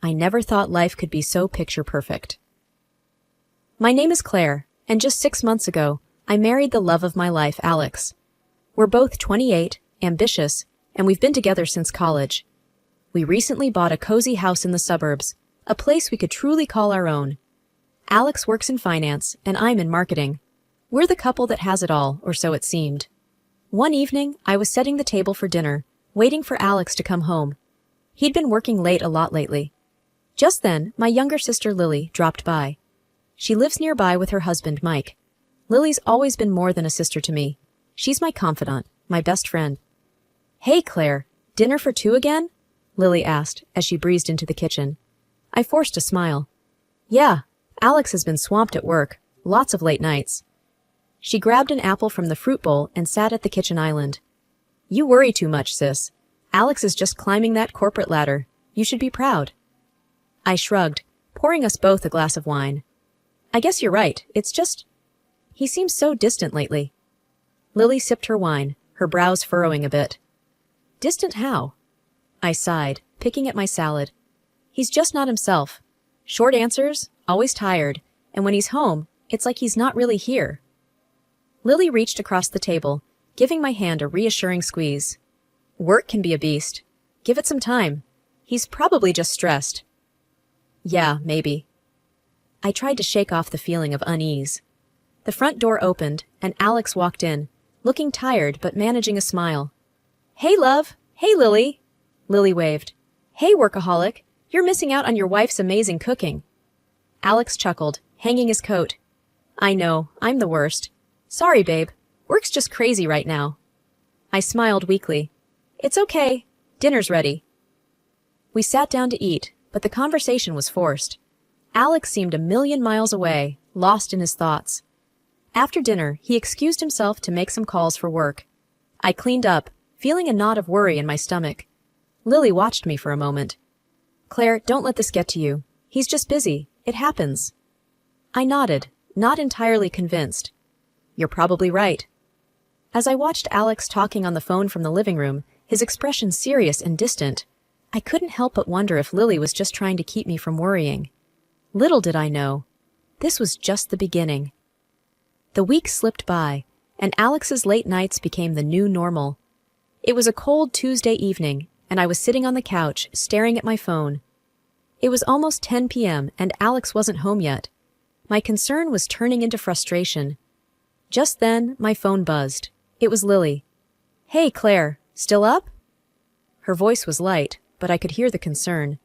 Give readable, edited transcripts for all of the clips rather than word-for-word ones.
I never thought life could be so picture perfect. My name is Claire, and just 6 months ago, I married the love of my life, Alex. We're both 28, ambitious, and we've been together since college. We recently bought a cozy house in the suburbs, a place we could truly call our own. Alex works in finance, and I'm in marketing. We're the couple that has it all, or so it seemed. One evening, I was setting the table for dinner, waiting for Alex to come home. He'd been working late a lot lately. Just then, my younger sister Lily dropped by. She lives nearby with her husband, Mike. Lily's always been more than a sister to me. She's my confidant, my best friend. "Hey, Claire, dinner for two again?" Lily asked as she breezed into the kitchen. I forced a smile. "Yeah, Alex has been swamped at work, lots of late nights." She grabbed an apple from the fruit bowl and sat at the kitchen island. "You worry too much, sis. Alex is just climbing that corporate ladder. You should be proud." I shrugged, pouring us both a glass of wine. "I guess you're right, it's just... he seems so distant lately." Lily sipped her wine, her brows furrowing a bit. "Distant how?" I sighed, picking at my salad. "He's just not himself. Short answers, always tired, and when he's home, it's like he's not really here." Lily reached across the table, giving my hand a reassuring squeeze. "Work can be a beast. Give it some time. He's probably just stressed." "Yeah, maybe." I tried to shake off the feeling of unease. The front door opened, and Alex walked in, looking tired but managing a smile. "Hey, love! Hey, Lily!" Lily waved. "Hey, workaholic! You're missing out on your wife's amazing cooking." Alex chuckled, hanging his coat. "I know, I'm the worst. Sorry, babe. Work's just crazy right now." I smiled weakly. "It's okay. Dinner's ready." We sat down to eat, but the conversation was forced. Alex seemed a million miles away, lost in his thoughts. After dinner, he excused himself to make some calls for work. I cleaned up, feeling a knot of worry in my stomach. Lily watched me for a moment. "Claire, don't let this get to you. He's just busy. It happens." I nodded, not entirely convinced. "You're probably right." As I watched Alex talking on the phone from the living room, his expression serious and distant, I couldn't help but wonder if Lily was just trying to keep me from worrying. Little did I know, this was just the beginning. The weeks slipped by, and Alex's late nights became the new normal. It was a cold Tuesday evening, and I was sitting on the couch, staring at my phone. It was almost 10 p.m., and Alex wasn't home yet. My concern was turning into frustration. Just then, my phone buzzed. It was Lily. "Hey, Claire, still up?" Her voice was light, but I could hear the concern.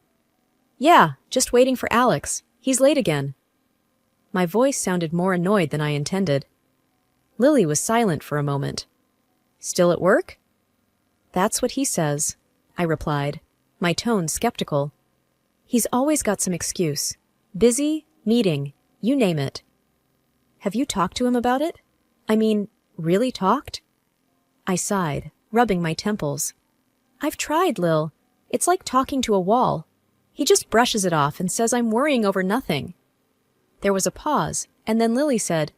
"Yeah, just waiting for Alex. He's late again." My voice sounded more annoyed than I intended. Lily was silent for a moment. "Still at work?" "That's what he says," I replied, my tone skeptical. "He's always got some excuse. Busy, meeting, you name it." "Have you talked to him about it? I mean, really talked?" I sighed, rubbing my temples. "I've tried, Lil. It's like talking to a wall. He just brushes it off and says I'm worrying over nothing." There was a pause, and then Lily said,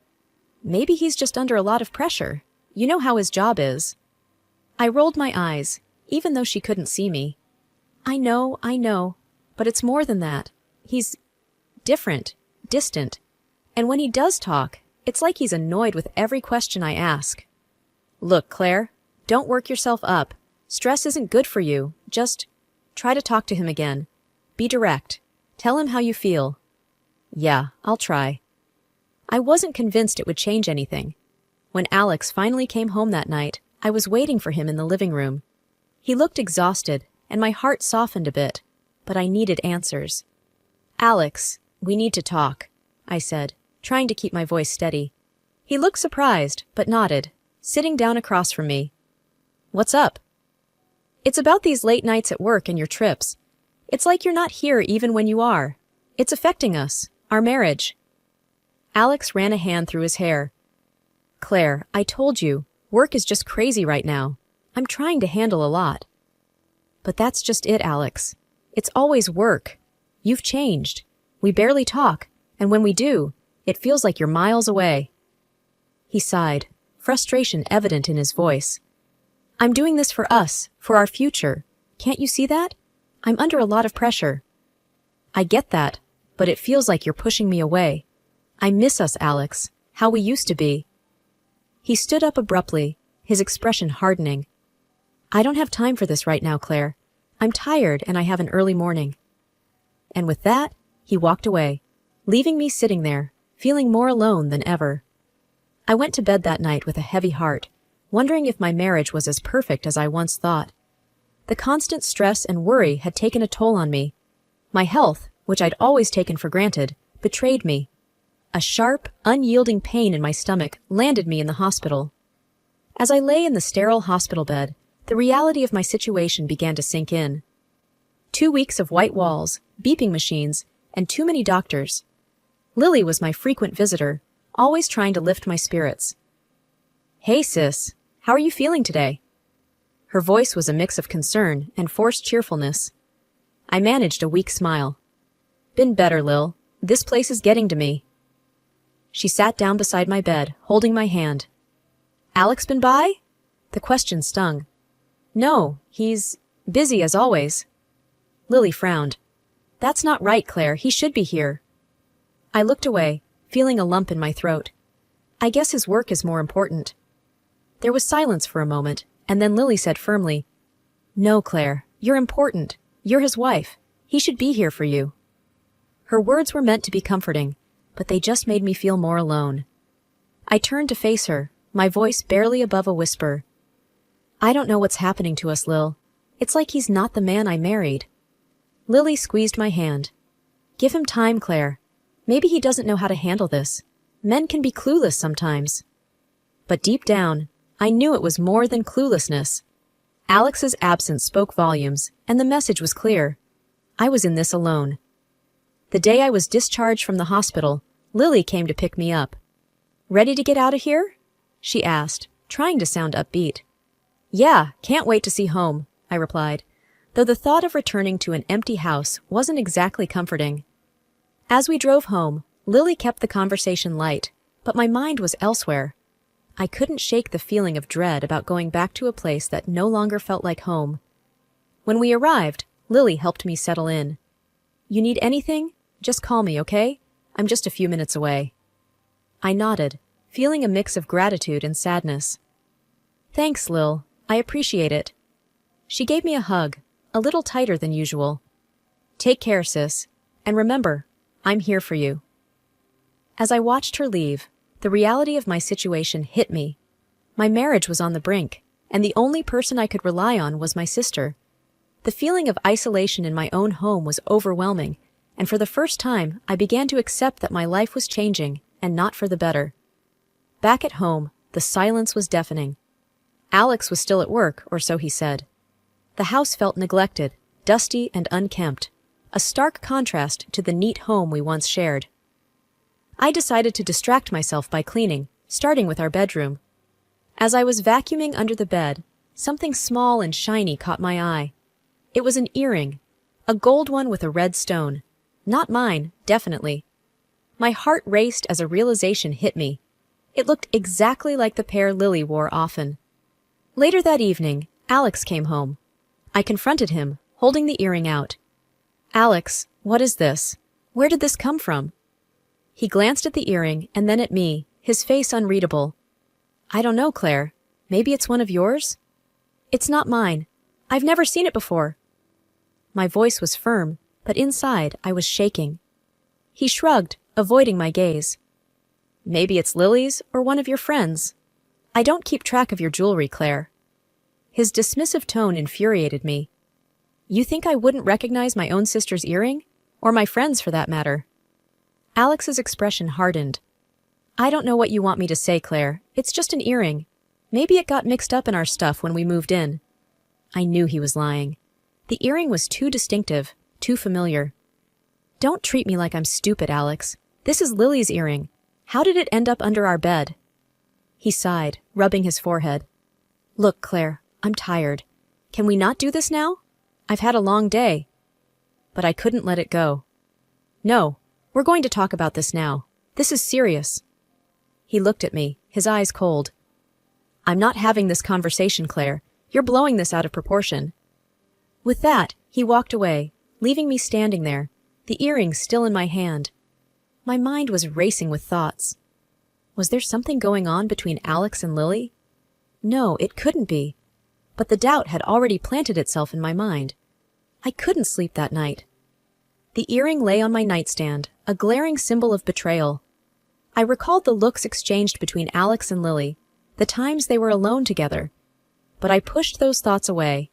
"Maybe he's just under a lot of pressure. You know how his job is." I rolled my eyes, even though she couldn't see me. I know, but it's more than that. He's different, distant, and when he does talk, it's like he's annoyed with every question I ask. "Look, Claire, don't work yourself up. Stress isn't good for you. Just try to talk to him again. Be direct. Tell him how you feel." "Yeah, I'll try." I wasn't convinced it would change anything. When Alex finally came home that night, I was waiting for him in the living room. He looked exhausted, and my heart softened a bit, but I needed answers. "Alex, we need to talk," I said, trying to keep my voice steady. He looked surprised, but nodded, sitting down across from me. "What's up?" "It's about these late nights at work and your trips. It's like you're not here even when you are. It's affecting us, our marriage." Alex ran a hand through his hair. "Claire, I told you, work is just crazy right now. I'm trying to handle a lot." "But that's just it, Alex. It's always work. You've changed. We barely talk, and when we do, it feels like you're miles away." He sighed, frustration evident in his voice. "I'm doing this for us, for our future. Can't you see that? I'm under a lot of pressure." I get that, but it feels like you're pushing me away. I miss us, Alex, how we used to be. He stood up abruptly, his expression hardening. I don't have time for this right now, Claire. I'm tired and I have an early morning. And with that, he walked away, leaving me sitting there, feeling more alone than ever. I went to bed that night with a heavy heart, wondering if my marriage was as perfect as I once thought. The constant stress and worry had taken a toll on me. My health, which I'd always taken for granted, betrayed me. A sharp, unyielding pain in my stomach landed me in the hospital. As I lay in the sterile hospital bed, the reality of my situation began to sink in. 2 weeks of white walls, beeping machines, and too many doctors. Lily was my frequent visitor, always trying to lift my spirits. Hey sis, how are you feeling today? Her voice was a mix of concern and forced cheerfulness. I managed a weak smile. Been better, Lil. This place is getting to me. She sat down beside my bed, holding my hand. Alex been by? The question stung. No, he's busy as always. Lily frowned. That's not right, Claire. He should be here. I looked away, feeling a lump in my throat. I guess his work is more important. There was silence for a moment, and then Lily said firmly, No, Claire, you're important. You're his wife. He should be here for you. Her words were meant to be comforting, but they just made me feel more alone. I turned to face her, my voice barely above a whisper. I don't know what's happening to us, Lil. It's like he's not the man I married. Lily squeezed my hand. Give him time, Claire. Maybe he doesn't know how to handle this. Men can be clueless sometimes. But deep down, I knew it was more than cluelessness. Alex's absence spoke volumes, and the message was clear. I was in this alone. The day I was discharged from the hospital, Lily came to pick me up. Ready to get out of here? She asked, trying to sound upbeat. Yeah, can't wait to see home, I replied, though the thought of returning to an empty house wasn't exactly comforting. As we drove home, Lily kept the conversation light, but my mind was elsewhere. I couldn't shake the feeling of dread about going back to a place that no longer felt like home. When we arrived, Lily helped me settle in. You need anything? Just call me, okay? I'm just a few minutes away. I nodded, feeling a mix of gratitude and sadness. Thanks, Lil. I appreciate it. She gave me a hug, a little tighter than usual. Take care, sis. And remember, I'm here for you. As I watched her leave, the reality of my situation hit me. My marriage was on the brink, and the only person I could rely on was my sister. The feeling of isolation in my own home was overwhelming, and for the first time, I began to accept that my life was changing, and not for the better. Back at home, the silence was deafening. Alex was still at work, or so he said. The house felt neglected, dusty and unkempt, a stark contrast to the neat home we once shared. I decided to distract myself by cleaning, starting with our bedroom. As I was vacuuming under the bed, something small and shiny caught my eye. It was an earring, a gold one with a red stone. Not mine, definitely. My heart raced as a realization hit me. It looked exactly like the pair Lily wore often. Later that evening, Alex came home. I confronted him, holding the earring out. Alex, what is this? Where did this come from? He glanced at the earring and then at me, his face unreadable. I don't know, Claire. Maybe it's one of yours? It's not mine. I've never seen it before. My voice was firm, but inside I was shaking. He shrugged, avoiding my gaze. Maybe it's Lily's or one of your friends. I don't keep track of your jewelry, Claire. His dismissive tone infuriated me. You think I wouldn't recognize my own sister's earring? Or my friend's, for that matter? Alex's expression hardened. I don't know what you want me to say, Claire. It's just an earring. Maybe it got mixed up in our stuff when we moved in. I knew he was lying. The earring was too distinctive, too familiar. Don't treat me like I'm stupid, Alex. This is Lily's earring. How did it end up under our bed? He sighed, rubbing his forehead. Look, Claire, I'm tired. Can we not do this now? I've had a long day. But I couldn't let it go. No, we're going to talk about this now. This is serious. He looked at me, his eyes cold. I'm not having this conversation, Claire. You're blowing this out of proportion. With that, he walked away, leaving me standing there, the earrings still in my hand. My mind was racing with thoughts. Was there something going on between Alex and Lily? No, it couldn't be. But the doubt had already planted itself in my mind. I couldn't sleep that night. The earring lay on my nightstand, a glaring symbol of betrayal. I recalled the looks exchanged between Alex and Lily, the times they were alone together. But I pushed those thoughts away.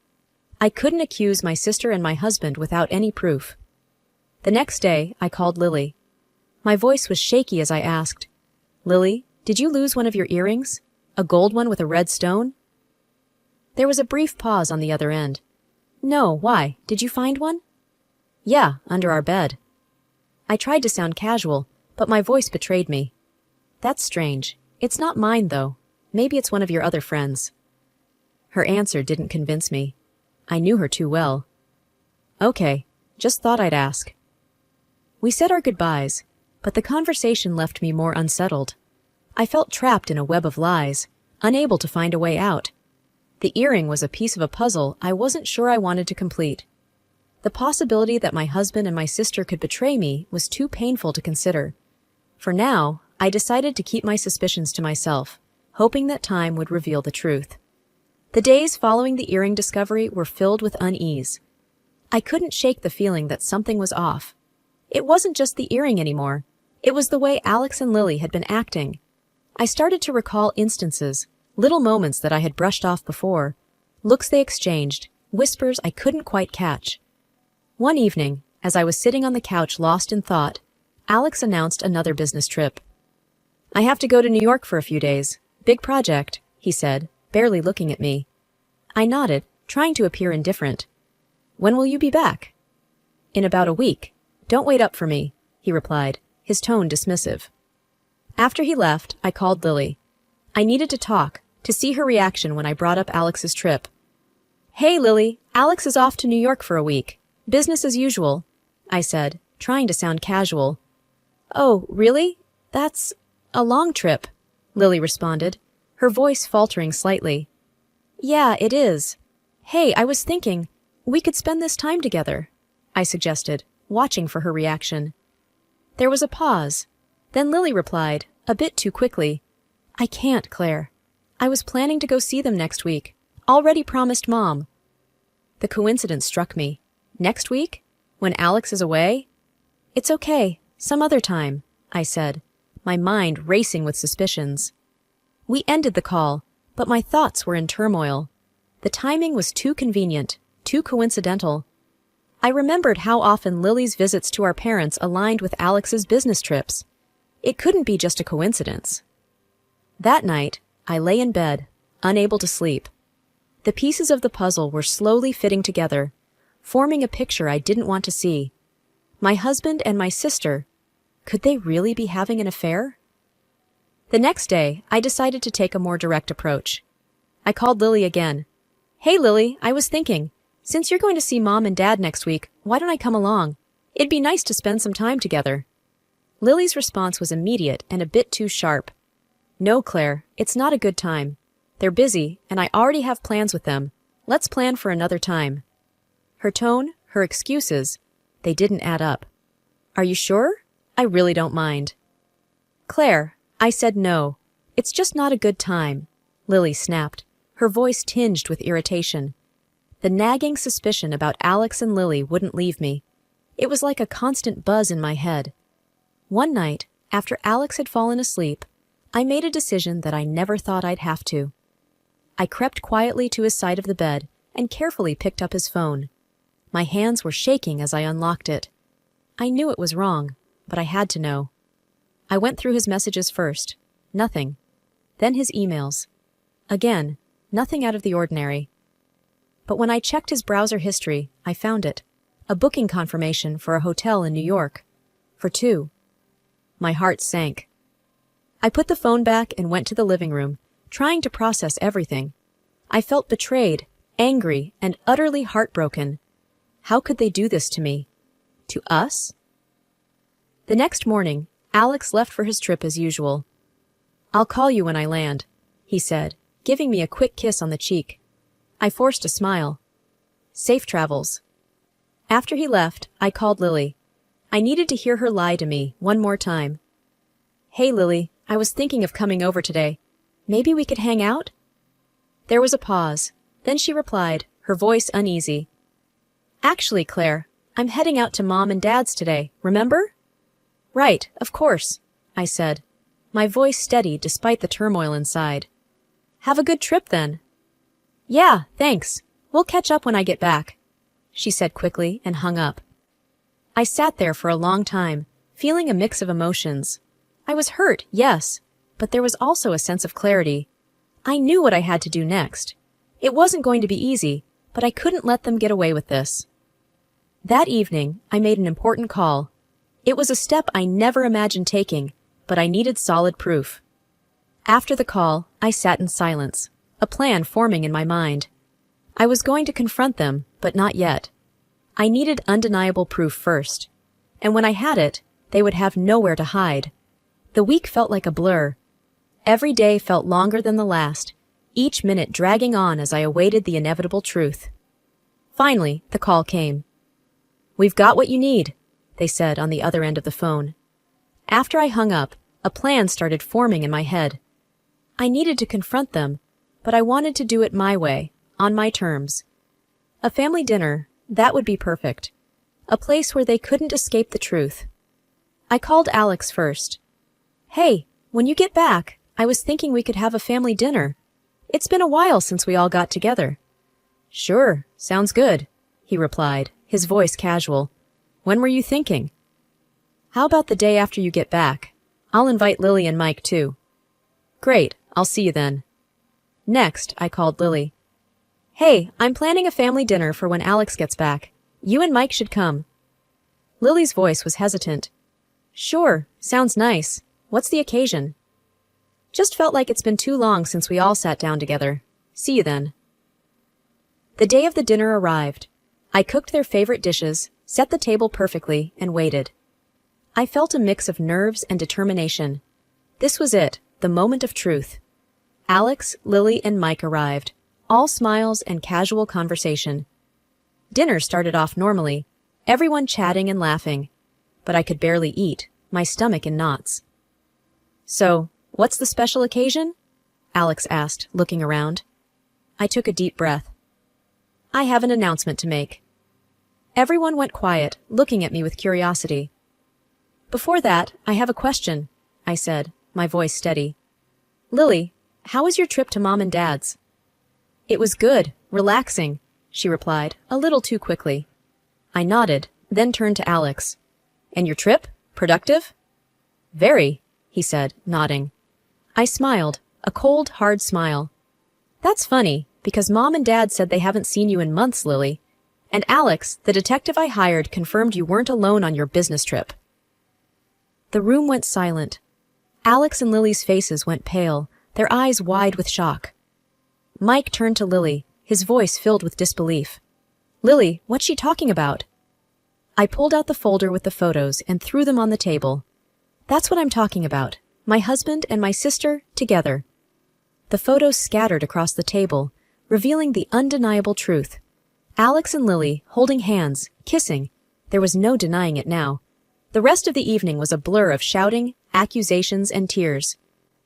I couldn't accuse my sister and my husband without any proof. The next day, I called Lily. My voice was shaky as I asked, "Lily, did you lose one of your earrings? A gold one with a red stone?" There was a brief pause on the other end. "No, why? Did you find one?" "Yeah, under our bed." I tried to sound casual, but my voice betrayed me. "That's strange. It's not mine, though. Maybe it's one of your other friends." Her answer didn't convince me. I knew her too well. "Okay, just thought I'd ask." We said our goodbyes, but the conversation left me more unsettled. I felt trapped in a web of lies, unable to find a way out. The earring was a piece of a puzzle I wasn't sure I wanted to complete. The possibility that my husband and my sister could betray me was too painful to consider. For now, I decided to keep my suspicions to myself, hoping that time would reveal the truth. The days following the earring discovery were filled with unease. I couldn't shake the feeling that something was off. It wasn't just the earring anymore. It was the way Alex and Lily had been acting. I started to recall instances, little moments that I had brushed off before, looks they exchanged, whispers I couldn't quite catch. One evening, as I was sitting on the couch lost in thought, Alex announced another business trip. "I have to go to New York for a few days. Big project," he said, barely looking at me. I nodded, trying to appear indifferent. "When will you be back?" "In about a week. Don't wait up for me," he replied, his tone dismissive. After he left, I called Lily. I needed to talk, to see her reaction when I brought up Alex's trip. "Hey, Lily, Alex is off to New York for a week. Business as usual," I said, trying to sound casual. "Oh, really? That's a long trip," Lily responded, her voice faltering slightly. "Yeah, it is. Hey, I was thinking, we could spend this time together," I suggested, watching for her reaction. There was a pause. Then Lily replied, a bit too quickly, "I can't, Claire. I was planning to go see them next week. Already promised Mom." The coincidence struck me. Next week? When Alex is away? "It's okay. Some other time," I said, my mind racing with suspicions. We ended the call, but my thoughts were in turmoil. The timing was too convenient, too coincidental. I remembered how often Lily's visits to our parents aligned with Alex's business trips. It couldn't be just a coincidence. That night, I lay in bed, unable to sleep. The pieces of the puzzle were slowly fitting together, forming a picture I didn't want to see. My husband and my sister, could they really be having an affair? The next day, I decided to take a more direct approach. I called Lily again. "Hey, Lily, I was thinking, since you're going to see Mom and Dad next week, why don't I come along? It'd be nice to spend some time together." Lily's response was immediate and a bit too sharp. "No, Claire, it's not a good time. They're busy, and I already have plans with them. Let's plan for another time." Her tone, her excuses, they didn't add up. "Are you sure? I really don't mind." "Claire," I said no. "It's just not a good time," Lily snapped, her voice tinged with irritation. The nagging suspicion about Alex and Lily wouldn't leave me. It was like a constant buzz in my head. One night, after Alex had fallen asleep, I made a decision that I never thought I'd have to. I crept quietly to his side of the bed and carefully picked up his phone. My hands were shaking as I unlocked it. I knew it was wrong, but I had to know. I went through his messages first. Nothing. Then his emails. Again, nothing out of the ordinary. But when I checked his browser history, I found it. A booking confirmation for a hotel in New York. For two. My heart sank. I put the phone back and went to the living room, trying to process everything. I felt betrayed, angry, and utterly heartbroken. How could they do this to me? To us? The next morning, Alex left for his trip as usual. "I'll call you when I land," he said, giving me a quick kiss on the cheek. I forced a smile. "Safe travels." After he left, I called Lily. I needed to hear her lie to me one more time. Hey, Lily, I was thinking of coming over today. Maybe we could hang out? There was a pause. Then she replied, her voice uneasy. Actually, Claire, I'm heading out to Mom and Dad's today, remember? Right, of course, I said, my voice steady despite the turmoil inside. Have a good trip then. Yeah, thanks. We'll catch up when I get back, she said quickly and hung up. I sat there for a long time, feeling a mix of emotions. I was hurt, yes, but there was also a sense of clarity. I knew what I had to do next. It wasn't going to be easy, but I couldn't let them get away with this. That evening, I made an important call. It was a step I never imagined taking, but I needed solid proof. After the call, I sat in silence, a plan forming in my mind. I was going to confront them, but not yet. I needed undeniable proof first, and when I had it, they would have nowhere to hide. The week felt like a blur. Every day felt longer than the last, each minute dragging on as I awaited the inevitable truth. Finally, the call came. We've got what you need, they said on the other end of the phone. After I hung up, a plan started forming in my head. I needed to confront them, but I wanted to do it my way, on my terms. A family dinner, that would be perfect. A place where they couldn't escape the truth. I called Alex first. Hey, when you get back, I was thinking we could have a family dinner. It's been a while since we all got together. Sure, sounds good, he replied, his voice casual. When were you thinking? How about the day after you get back? I'll invite Lily and Mike too. Great, I'll see you then. Next, I called Lily. Hey, I'm planning a family dinner for when Alex gets back. You and Mike should come. Lily's voice was hesitant. Sure, sounds nice. What's the occasion? Just felt like it's been too long since we all sat down together. See you then. The day of the dinner arrived. I cooked their favorite dishes, set the table perfectly, and waited. I felt a mix of nerves and determination. This was it, the moment of truth. Alex, Lily, and Mike arrived, all smiles and casual conversation. Dinner started off normally, everyone chatting and laughing, but I could barely eat, my stomach in knots. So, what's the special occasion? Alex asked, looking around. I took a deep breath. I have an announcement to make. Everyone went quiet, looking at me with curiosity. Before that, I have a question, I said, my voice steady. Lily, how was your trip to Mom and Dad's? It was good, relaxing, she replied, a little too quickly. I nodded, then turned to Alex. And your trip? Productive? Very, he said, nodding. I smiled, a cold, hard smile. That's funny, because Mom and Dad said they haven't seen you in months, Lily. And Alex, the detective I hired, confirmed you weren't alone on your business trip. The room went silent. Alex and Lily's faces went pale, their eyes wide with shock. Mike turned to Lily, his voice filled with disbelief. Lily, what's she talking about? I pulled out the folder with the photos and threw them on the table. That's what I'm talking about. My husband and my sister together. The photos scattered across the table, revealing the undeniable truth. Alex and Lily, holding hands, kissing. There was no denying it now. The rest of the evening was a blur of shouting, accusations, and tears.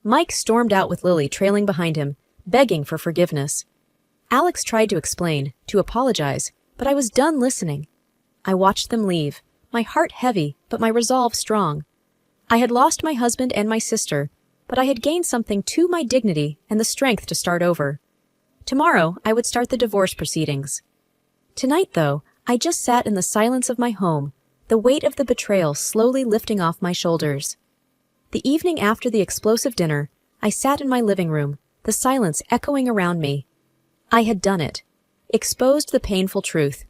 Mike stormed out with Lily trailing behind him, begging for forgiveness. Alex tried to explain, to apologize, but I was done listening. I watched them leave, my heart heavy, but my resolve strong. I had lost my husband and my sister, but I had gained something to my dignity and the strength to start over. Tomorrow, I would start the divorce proceedings. Tonight, though, I just sat in the silence of my home, the weight of the betrayal slowly lifting off my shoulders. The evening after the explosive dinner, I sat in my living room, the silence echoing around me. I had done it. Exposed the painful truth.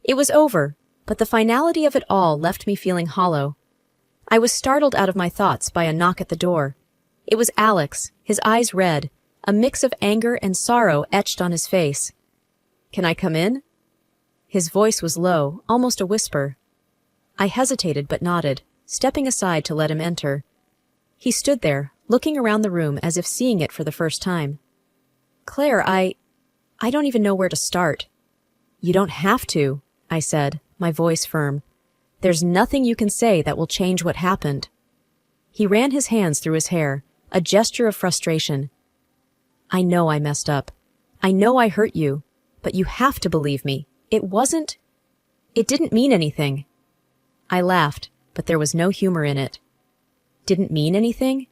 It was over, but the finality of it all left me feeling hollow. I was startled out of my thoughts by a knock at the door. It was Alex, his eyes red, a mix of anger and sorrow etched on his face. Can I come in? His voice was low, almost a whisper. I hesitated but nodded, stepping aside to let him enter. He stood there, looking around the room as if seeing it for the first time. Claire, I don't even know where to start. You don't have to, I said, my voice firm. There's nothing you can say that will change what happened. He ran his hands through his hair, a gesture of frustration. I know I messed up. I know I hurt you, but you have to believe me. It didn't mean anything. I laughed, but there was no humor in it. Didn't mean anything?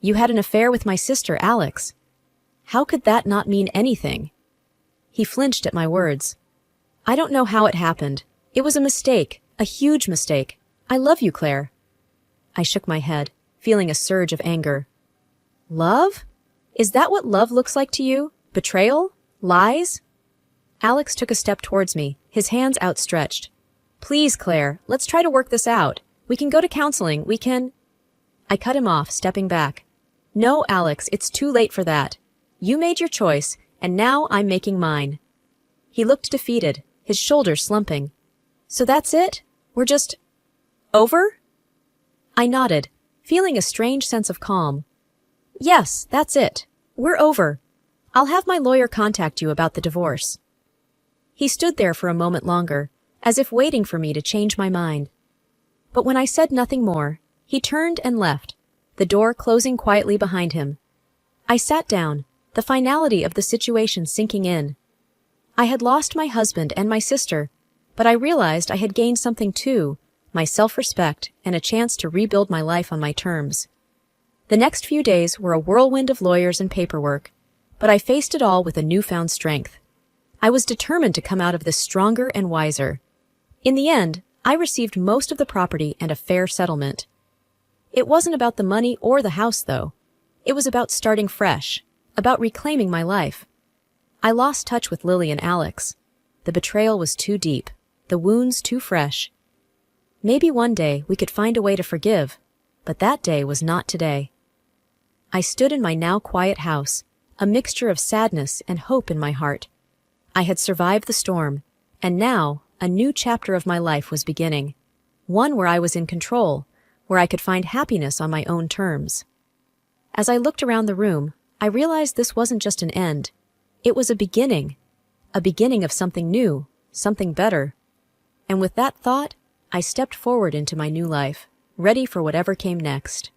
You had an affair with my sister, Alex. How could that not mean anything? He flinched at my words. I don't know how it happened. It was a mistake, a huge mistake. I love you, Claire. I shook my head, feeling a surge of anger. Love? Is that what love looks like to you? Betrayal? Lies? Alex took a step towards me, his hands outstretched. Please, Claire, let's try to work this out. We can go to counseling, I cut him off, stepping back. No, Alex, it's too late for that. You made your choice, and now I'm making mine. He looked defeated, his shoulders slumping. So that's it? We're just... over? I nodded, feeling a strange sense of calm. Yes, that's it. We're over. I'll have my lawyer contact you about the divorce. He stood there for a moment longer, as if waiting for me to change my mind. But when I said nothing more, he turned and left, the door closing quietly behind him. I sat down, the finality of the situation sinking in. I had lost my husband and my sister, but I realized I had gained something too, my self-respect and a chance to rebuild my life on my terms. The next few days were a whirlwind of lawyers and paperwork, but I faced it all with a newfound strength. I was determined to come out of this stronger and wiser. In the end, I received most of the property and a fair settlement. It wasn't about the money or the house, though. It was about starting fresh, about reclaiming my life. I lost touch with Lily and Alex. The betrayal was too deep, the wounds too fresh. Maybe one day we could find a way to forgive, but that day was not today. I stood in my now quiet house, a mixture of sadness and hope in my heart. I had survived the storm, and now a new chapter of my life was beginning, one where I was in control, where I could find happiness on my own terms. As I looked around the room, I realized this wasn't just an end. It was a beginning of something new, something better. And with that thought, I stepped forward into my new life, ready for whatever came next.